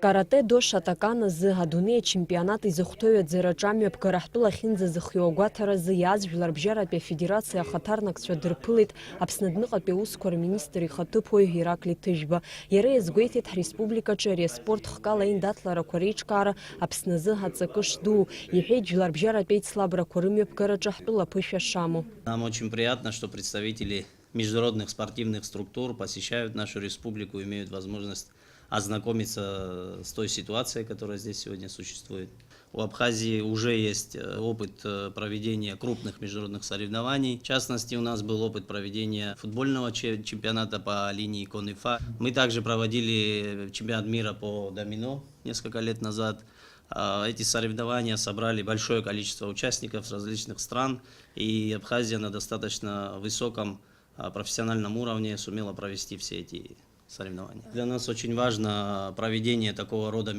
Карате до шатакана з гадуне чемпионаты изухтоят зерачами обкарахтула хинза захиогуатара зияз Жларбжарапе федерация хатарнакцва дырпылит Апснадныҟатәи аусқәа рминистр ихаҭыԥуаҩ Иракли Ҭыжьба. Иара иазгәеиҭеит ҳреспубликаҿы ари аспорт хкала аиндаҭларақәа реиҿкаара Аԥсназы ҳаҵакы шду. Иҳәеит Жларбжьаратәи аицлабрақәа рымҩаԥгараҿы ҳтәыла ԥышәа шамоу. Нам очень приятно, что представители международных спортивных структур посещают нашу республику, имеют возможность ознакомиться с той ситуацией, которая здесь сегодня существует. У Абхазии уже есть опыт проведения крупных международных соревнований. В частности, у нас был опыт проведения футбольного чемпионата по линии Конифа. Мы также проводили чемпионат мира по домино несколько лет назад. Эти соревнования собрали большое количество участников с различных стран, и Абхазия на достаточно высоком профессиональном уровне сумела провести все эти соревнования. Для нас очень важно проведение такого рода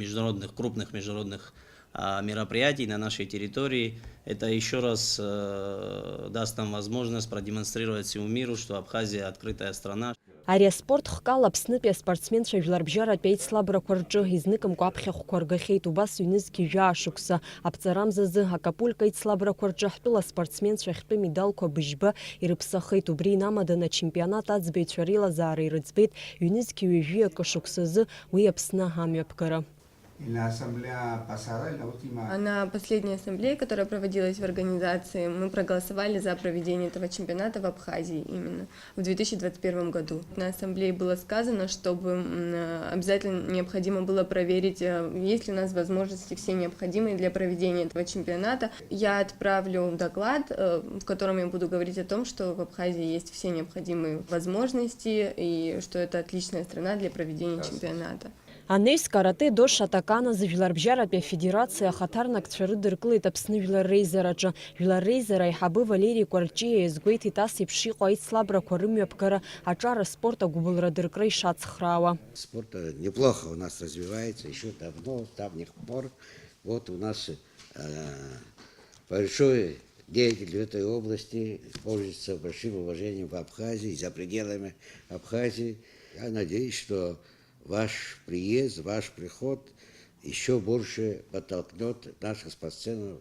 крупных международных мероприятий на нашей территории. Это еще раз даст нам возможность продемонстрировать всему миру, что Абхазия открытая страна. Ари аспорт хкала Аԥснытәи аспортсменцәа Жларбжьаратәи аицлабрақәа рҿы изныкымкәа аԥхьахәқәа ргахьеит. Убас ҩнызқьи жәаа-шықәса аԥҵарамзазы Акапулько аицлабрақәа рҿы ҳтәыла аспортсменцәа ахьтәы медалқәа быжьба ирыԥсахеит. Убри инамаданы ачемпионат аӡбаҩцәа реилазаара ирыӡбеит ҩнызқьи ҩажәи акы шықәсазы уи Аԥсны амҩаԥгара. На последней ассамблее, которая проводилась в организации, мы проголосовали за проведение этого чемпионата в Абхазии именно в 2021 году. На ассамблее было сказано, чтобы обязательно необходимо было проверить, есть ли у нас возможности все необходимые для проведения этого чемпионата. Я отправлю доклад, в котором я буду говорить о том, что в Абхазии есть все необходимые возможности и что это отличная страна для проведения чемпионата. Анеис карате до шатакана за Жларбжьаратәи афедерация ахаҭарнакцәа рыдыркылеит Аԥсны Жәлар Реизараҿы. Жәлар Реизара аиҳабы Валери Кәарҷиа иазгәеиҭеит ас еиԥш иҟоу аицлабрақәа рымҩаԥгара аҿар спорт агәыблра дыркра ишацхраауа. Спорт неплохо у нас развивается еще давно, с давних пор. Вот у нас большой деятель в этой области пользуется большим уважением в Абхазии, за пределами Абхазии. Я надеюсь, что ваш приезд, ваш приход еще больше подтолкнет наших спортсменов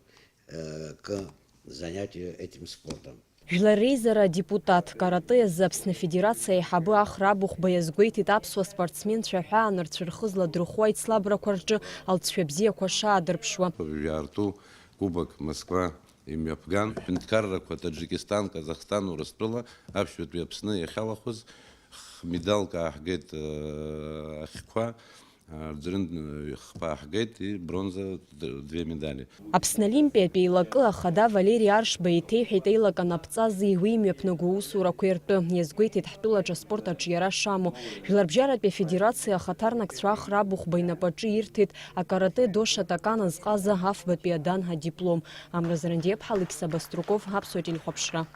к занятию этим спортом. Жәлар Реизара депутат карате азы Аԥсны Федерациа аиҳабы Ахра Абыхәба иазгәеиҭеит аԥсуа спортсменцәа ҳәаанырцә рхы зладырхәуа аицлабрақәа рҿы алҵшәа бзиақәа шаадырԥшуа. Арту, Кубок, Москва, имҩаԥган, ҳәынҭқаррақәа Таџикистан, Казахстан, Урыстәыла, аԥшьбатәи Аԥсны иахьалахәыз медалка ааҳгеит ахьқәа, ӡрын хԥа ааҳгеит, бронза 2 медали. Аԥсны Олимпиатәи еилакы ахада Валери Аршба еиҭеиҳәеит еилак анаԥҵази уи имҩаԥнаго аусурақәа иртәы. Иазгәеиҭеит ҳтәылаҿ аспорт аҿиара шамоу. Жларбжьаратәи афедерациа ахаҭарнакцәа Ахра Абыхәба инапаҿы ирҭеит акарате до шатакан азҟаза афбатәи аданҳа диплом. Амра Зарандиеԥҳа, Алексей Баструков, Аԥсуа телехәаԥшра.